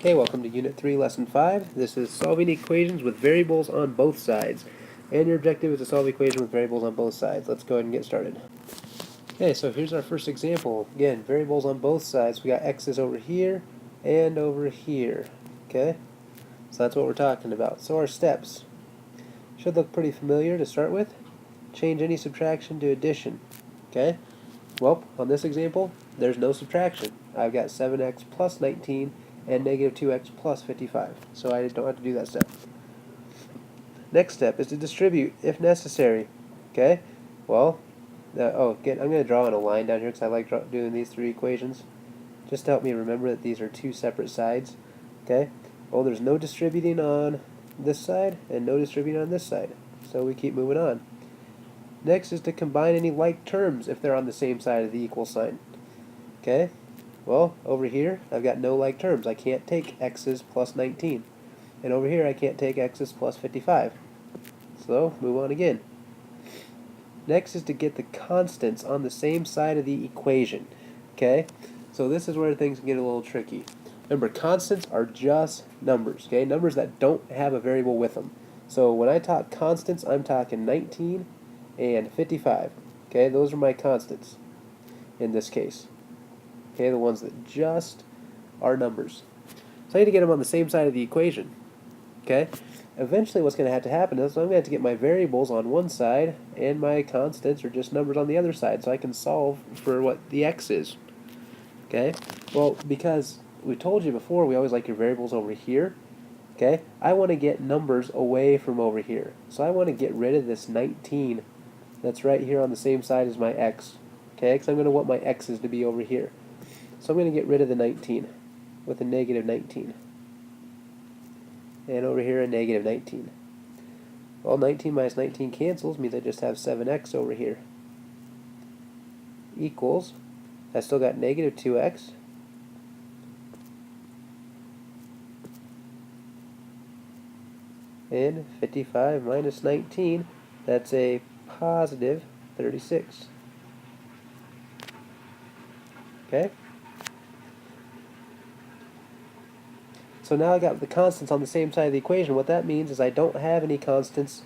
Hey, welcome to Unit 3, Lesson 5. This is solving equations with variables on both sides. And your objective is to solve equations with variables on both sides. Let's go ahead and get started. Okay, so here's our first example. Again, variables on both sides. We got x's over here and over here. Okay, so that's what we're talking about. So our steps should look pretty familiar to start with. Change any subtraction to addition. Okay, well, on this example, there's no subtraction. I've got 7x plus 19 and negative 2x plus 55. So I don't have to do that step. Next step is to distribute if necessary. Okay? Well, again, I'm going to draw on a line down here because I like doing these three equations. Just to help me remember that these are two separate sides. Okay? Well, there's no distributing on this side and no distributing on this side. So we keep moving on. Next is to combine any like terms if they're on the same side of the equal sign. Okay? Well, over here, I've got no like terms. I can't take x's plus 19. And over here, I can't take x's plus 55. So, move on again. Next is to get the constants on the same side of the equation. Okay? So this is where things get a little tricky. Remember, constants are just numbers. Okay? Numbers that don't have a variable with them. So when I talk constants, I'm talking 19 and 55. Okay? Those are my constants in this case. Okay, the ones that just are numbers. So I need to get them on the same side of the equation. Okay? Eventually what's going to have to happen is I'm going to have to get my variables on one side and my constants are just numbers on the other side so I can solve for what the x is. Okay? Well, because we told you before we always like your variables over here. Okay? I want to get numbers away from over here. So I want to get rid of this 19 that's right here on the same side as my x. Okay? Because I'm going to want my x's to be over here. So I'm going to get rid of the 19 with a negative 19. And over here a negative 19. Well, 19 minus 19 cancels, means I just have 7x over here. Equals, I still got negative 2x. And 55 minus 19, that's a positive 36. Okay? So now I got the constants on the same side of the equation. What that means is I don't have any constants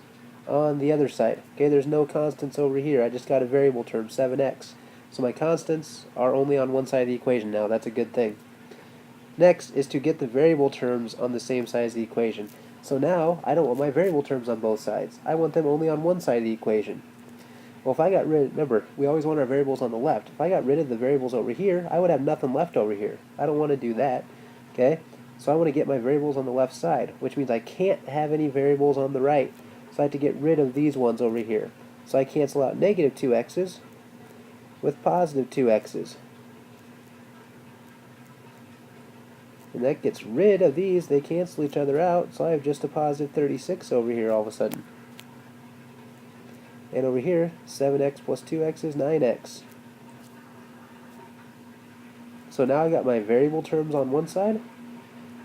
on the other side. Okay, there's no constants over here. I just got a variable term, 7x. So my constants are only on one side of the equation now. That's a good thing. Next is to get the variable terms on the same side as the equation. So now I don't want my variable terms on both sides. I want them only on one side of the equation. Well, if I got rid, remember, we always want our variables on the left. If I got rid of the variables over here, I would have nothing left over here. I don't want to do that. Okay? So I want to get my variables on the left side, which means I can't have any variables on the right. So I have to get rid of these ones over here. So I cancel out negative 2x's with positive 2x's. And that gets rid of these. They cancel each other out, so I have just a positive 36 over here all of a sudden. And over here, 7x plus 2x is 9x. So now I got my variable terms on one side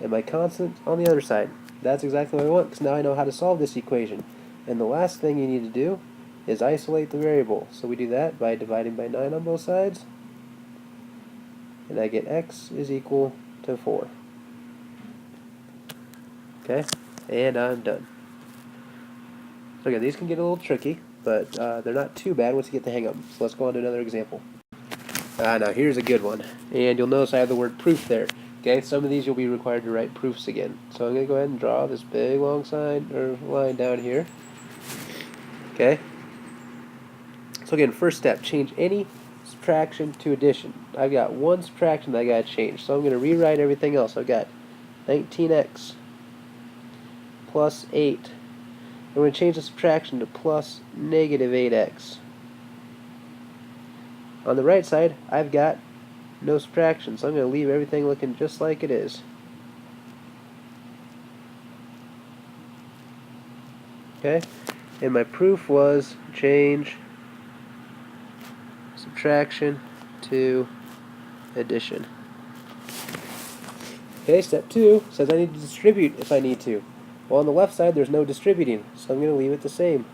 and my constant on the other side. That's exactly what I want, because now I know how to solve this equation. And the last thing you need to do is isolate the variable. So we do that by dividing by 9 on both sides. And I get x is equal to 4. Okay? And I'm done. So again, these can get a little tricky, but they're not too bad once you get the hang of them. So let's go on to another example. Now here's a good one. And you'll notice I have the word proof there. Okay, some of these you'll be required to write proofs again. So I'm going to go ahead and draw this big long line down here. Okay. So again, first step, change any subtraction to addition. I've got one subtraction that I got to change. So I'm going to rewrite everything else. I've got 19x plus 8. I'm going to change the subtraction to plus negative 8x. On the right side, I've got no subtraction, so I'm going to leave everything looking just like it is. Okay, and my proof was change subtraction to addition. Okay, step 2 says I need to distribute if I need to. Well, on the left side there's no distributing, so I'm going to leave it the same.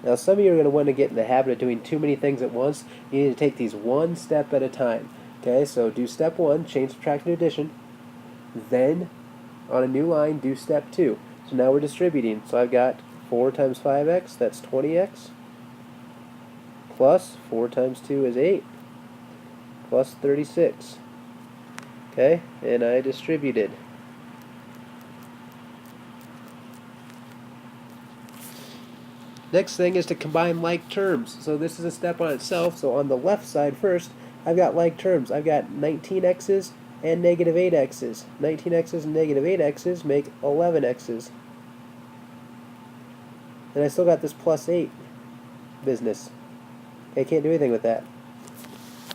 Now Now some of you are going to want to get in the habit of doing too many things at once. You need to take these one step at a time. Okay, so do step 1, change, subtraction, addition. Then, on a new line, do step 2. So now we're distributing. So I've got 4 times 5x, that's 20x, plus 4 times 2 is 8, plus 36. Okay, and I distributed. Next thing is to combine like terms. So this is a step on itself. So on the left side first, I've got like terms. I've got 19x's and negative 8x's. 19x's and negative 8x's make 11x's. And I still got this plus 8 business. I can't do anything with that.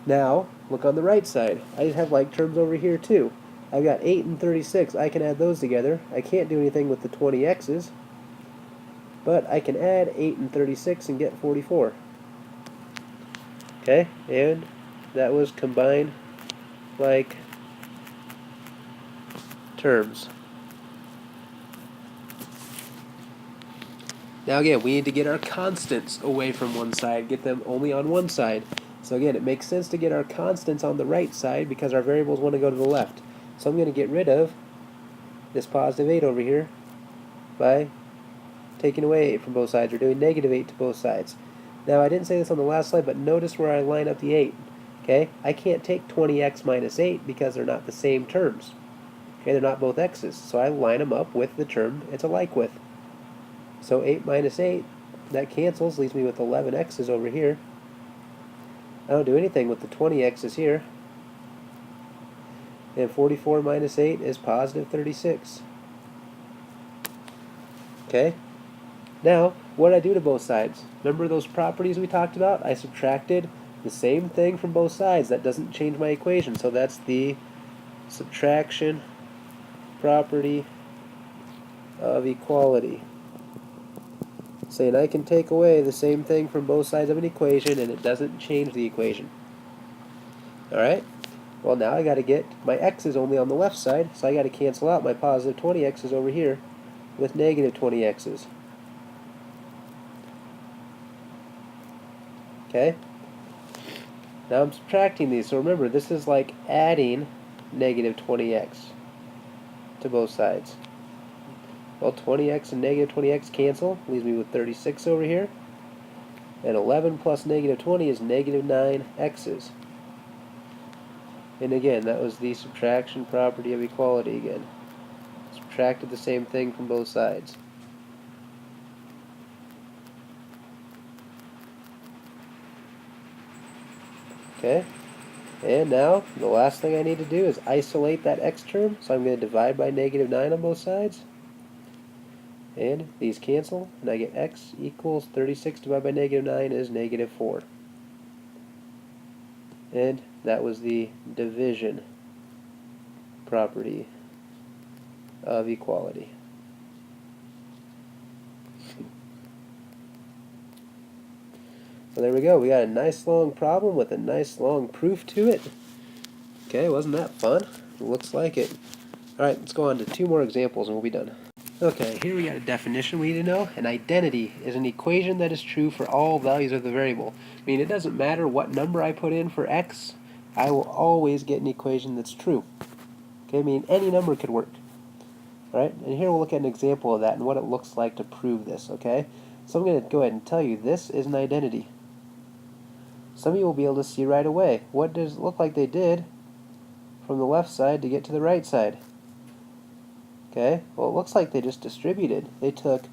Now, look on the right side. I have like terms over here too. I've got 8 and 36. I can add those together. I can't do anything with the 20x's. But I can add 8 and 36 and get 44. Okay, and that was combined like terms. Now again, we need to get our constants away from one side, get them only on one side. So again, it makes sense to get our constants on the right side because our variables want to go to the left. So I'm going to get rid of this positive 8 over here by taking away 8 from both sides, or doing negative 8 to both sides. Now I didn't say this on the last slide, but notice where I line up the 8. Okay, I can't take 20x minus 8 because they're not the same terms. Okay, they're not both x's, so I line them up with the term it's alike with. So 8 minus 8, that cancels, leaves me with 11x's over here. I don't do anything with the 20x's here. And 44 minus 8 is positive 36. Okay? Now, what did I do to both sides? Remember those properties we talked about? I subtracted the same thing from both sides. That doesn't change my equation. So that's the subtraction property of equality. Saying I can take away the same thing from both sides of an equation and it doesn't change the equation. Alright? Well, now I got to get my x's only on the left side, so I got to cancel out my positive 20x's over here with negative 20x's. Okay? Now I'm subtracting these, so remember, this is like adding negative 20x to both sides. Well, 20x and negative 20x cancel, leaves me with 36 over here. And 11 plus negative 20 is negative 9x's. And again, that was the subtraction property of equality again. Subtracted the same thing from both sides. Okay? And now, the last thing I need to do is isolate that x term. So I'm going to divide by negative 9 on both sides. And these cancel, and I get x equals 36 divided by negative 9 is negative 4. And that was the division property of equality. Well, there we go. We got a nice long problem with a nice long proof to it. Okay, wasn't that fun? It looks like it. Alright, let's go on to 2 more examples and we'll be done. Okay, here we got a definition we need to know. An identity is an equation that is true for all values of the variable. I mean, it doesn't matter what number I put in for x, I will always get an equation that's true. Okay, I mean, any number could work. Alright, and here we'll look at an example of that and what it looks like to prove this, okay? So I'm going to go ahead and tell you this is an identity. Some of you will be able to see right away. What does it look like they did from the left side to get to the right side? Okay, well it looks like they just distributed. They took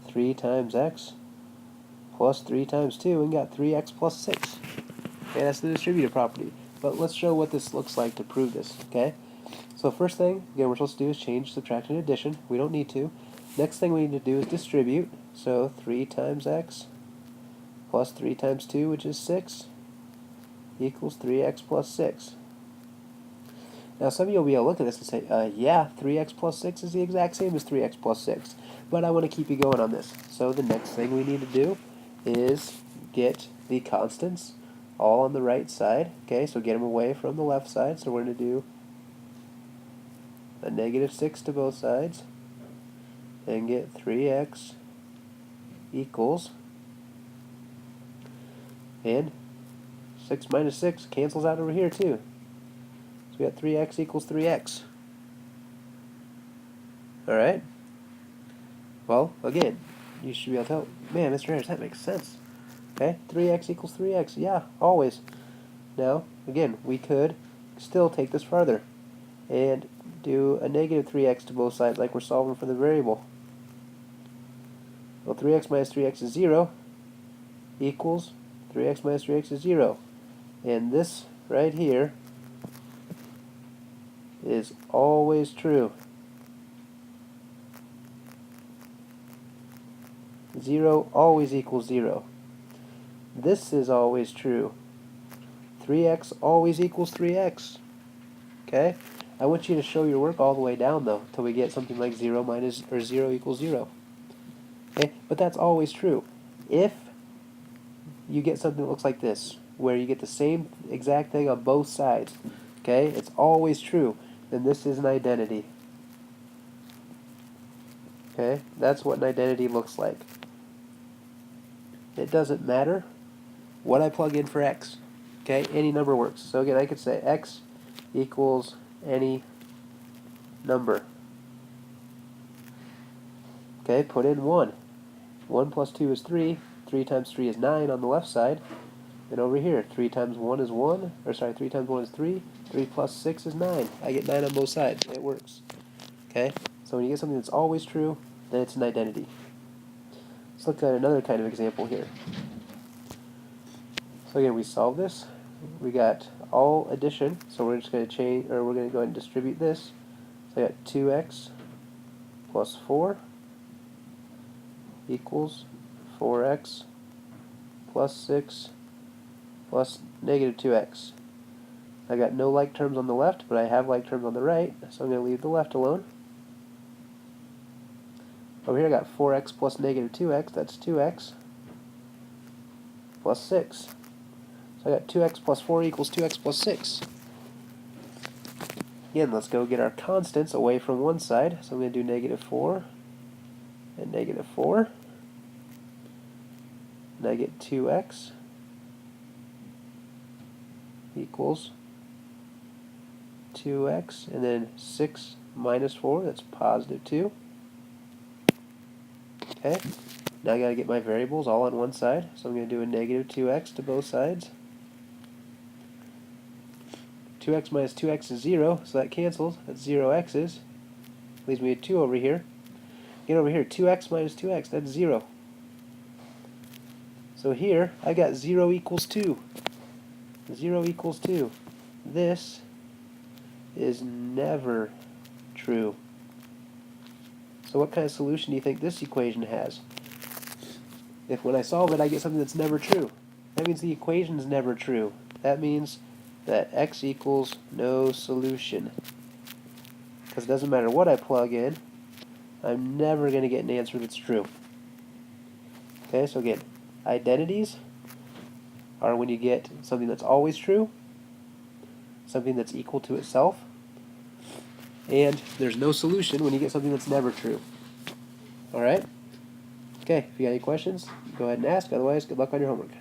3 times x plus 3 times 2 and got 3x plus 6. Okay, that's the distributive property. But let's show what this looks like to prove this, okay? So first thing, again, we're supposed to do is change, subtraction, and addition. We don't need to. Next thing we need to do is distribute. So 3 times x plus 3 times 2, which is 6, equals 3x plus 6. Now some of you will be able to look at this and say, yeah, 3x plus 6 is the exact same as 3x plus 6. But I want to keep you going on this. So the next thing we need to do is get the constants all on the right side. Okay, so get them away from the left side. So we're going to do a negative 6 to both sides and get 3x equals And 6 minus 6 cancels out over here too. So we got 3x equals 3x. Alright? Well, again, you should be able to tell, man, Mr. Harris, that makes sense. Okay, 3x equals 3x. Yeah, always. Now, again, we could still take this farther and do a negative 3x to both sides like we're solving for the variable. Well, 3x minus 3x is 0 equals 3x minus 3x is 0. And this right here is always true. 0 always equals 0. This is always true. 3x always equals 3x. Okay? I want you to show your work all the way down though, till we get something like 0 minus or 0 equals 0. Okay? But that's always true. If you get something that looks like this, where you get the same exact thing on both sides, okay? It's always true. Then this is an identity. Okay? That's what an identity looks like. It doesn't matter what I plug in for x. Okay? Any number works. So again, I could say x equals any number. Okay? Put in 1. 1 plus 2 is 3. 3 times 3 is 9 on the left side. And over here, 3 times 1 is 1. Or sorry, 3 times 1 is 3. 3 plus 6 is 9. I get 9 on both sides. It works. Okay? So when you get something that's always true, then it's an identity. Let's look at another kind of example here. So again, we solve this. We got all addition, so we're just going to change, or we're going to go ahead and distribute this. So I got 2x plus 4 equals 4x plus 6 plus negative 2x. I got no like terms on the left, but I have like terms on the right, so I'm going to leave the left alone. Over here I got 4x plus negative 2x, that's 2x, plus 6. So I got 2x plus 4 equals 2x plus 6. Again, let's go get our constants away from one side. So I'm going to do negative 4 and negative 4. And I get 2x equals 2x, and then 6 minus 4, that's positive 2. Okay, now I got to get my variables all on one side, so I'm going to do a negative 2x to both sides. 2x minus 2x is 0, so that cancels. That's 0 x's. Leaves me a 2 over here. Get over here, 2x minus 2x, that's 0. So here, I got 0 equals 2. 0 equals 2. This is never true. So what kind of solution do you think this equation has? If when I solve it I get something that's never true, that means the equation is never true. That means that x equals no solution. Because it doesn't matter what I plug in, I'm never going to get an answer that's true. Okay, so again, identities are when you get something that's always true, something that's equal to itself, and there's no solution when you get something that's never true. Alright? Okay, if you got any questions, go ahead and ask. Otherwise, good luck on your homework.